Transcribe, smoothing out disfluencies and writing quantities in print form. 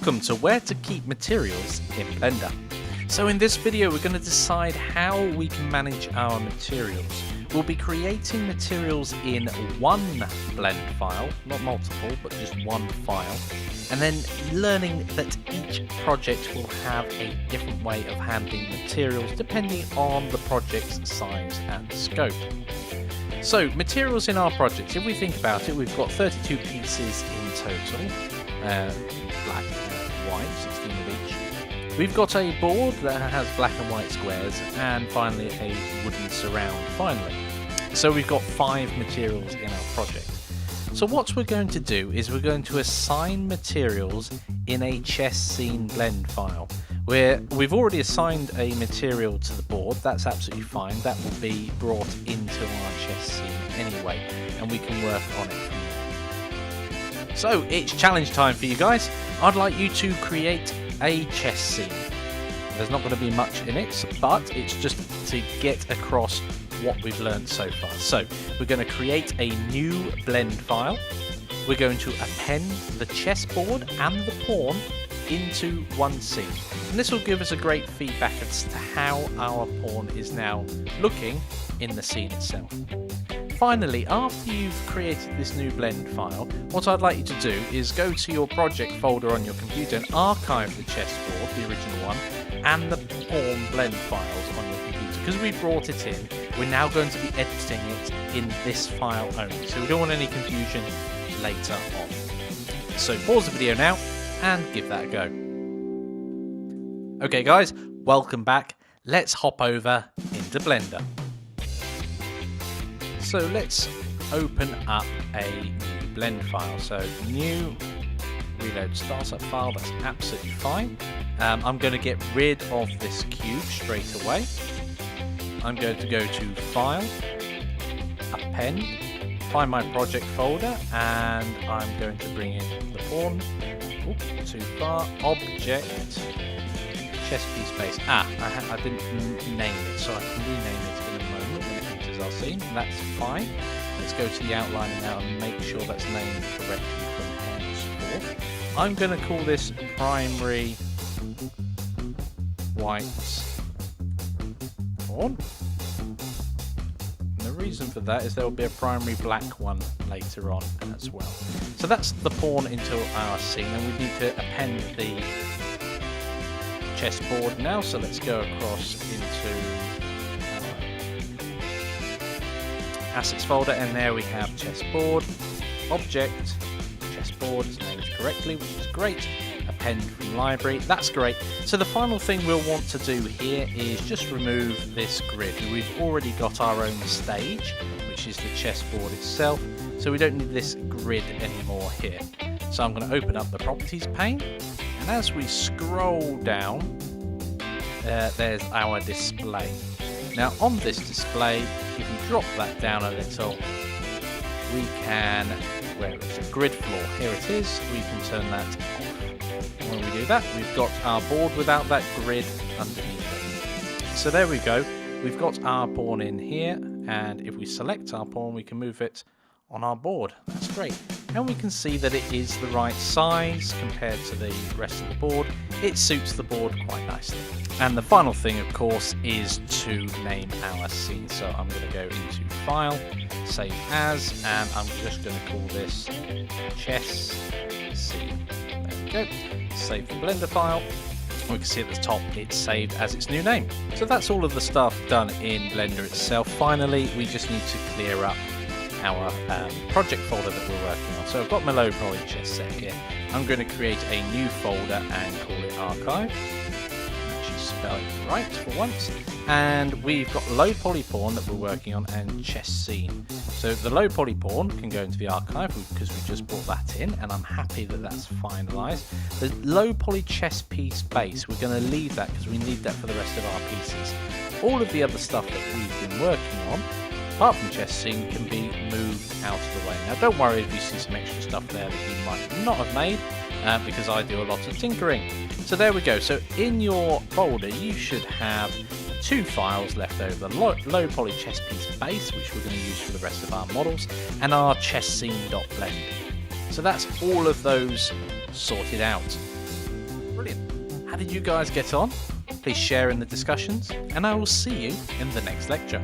Welcome to Where to Keep Materials in Blender. So in this video we're going to decide how we can manage our materials. We'll be creating materials in one blend file, not multiple, but just one file, and then learning that each project will have a different way of handling materials depending on the project's size and scope. So materials in our project, if we think about it, we've got 32 pieces in total, black and white, 16 of each. We've got a board that has black and white squares, and finally a wooden surround finally. So we've got 5 materials in our project. So what we're going to do is we're going to assign materials in a chess scene blend file, where we've already assigned a material to the board. That's absolutely fine. That will be brought into our chess scene anyway, and we can work on it from there. So it's challenge time for you guys. I'd like you to create a chess scene. There's not going to be much in it, but it's just to get across what we've learned so far. So we're going to create a new blend file. We're going to append the chessboard and the pawn into one scene, and this will give us a great feedback as to how our pawn is now looking in the scene itself. Finally, after you've created this new blend file, what I'd like you to do is go to your project folder on your computer and archive the chessboard, the original one, and the pawn blend files on your computer. Because we brought it in, we're now going to be editing it in this file only, so we don't want any confusion later on. So pause the video now and give that a go. Okay guys, welcome back. Let's hop over into Blender. So let's open up a new blend file. So new, reload startup file, that's absolutely fine. I'm going to get rid of this cube straight away. I'm going to go to File, Append, find my project folder, and I'm going to bring in the pawn. Oops, too far. Object, chess piece base. I didn't name it, so I can rename it in a moment when it enters our scene. That's fine. Let's go to the outline now and make sure that's named correctly from henceforth. I'm going to call this primary white pawn. And the reason for that is there will be a primary black one later on as well. So that's the pawn into our scene, and we need to append the chessboard now. So let's go across into our assets folder, and there we have chessboard, object, chessboard is named correctly, which is great. Append from library, that's great. So the final thing we'll want to do here is just remove this grid. We've already got our own stage, which is the chessboard itself, so we don't need this grid anymore here. So I'm going to open up the properties pane, and as we scroll down, there's our display. Now on this display, if we drop that down a little, we can, where it's a grid floor, here it is, we can turn that off. When we do that, we've got our board without that grid underneath it. So there we go, we've got our pawn in here, and if we select our pawn, we can move it on our board. That's great. And we can see that it is the right size compared to the rest of the board. It suits the board quite nicely. And the final thing, of course, is to name our scene. So I'm going to go into File, Save As, and I'm just going to call this Chess Scene. There we go. Save the Blender file. We can see at the top it's saved as its new name. So that's all of the stuff done in Blender itself. Finally, we just need to clear up our project folder that we're working on. So I've got my low poly chess set here. I'm going to create a new folder and call it Archive. Actually spell it right for once. And we've got low poly pawn that we're working on and chess scene. So the low poly pawn can go into the archive because we just brought that in, and I'm happy that that's finalized. The low poly chess piece base, we're going to leave that because we need that for the rest of our pieces. All of the other stuff that we've been working on, apart from chess scene, can be moved out of the way. Now don't worry if you see some extra stuff there that you might not have made, because I do a lot of tinkering. So there we go. So in your folder you should have 2 files left over, low poly chess piece base, which we're going to use for the rest of our models, and our chess scene.blend. So that's all of those sorted out. Brilliant. How did you guys get on? Please share in the discussions, and I will see you in the next lecture.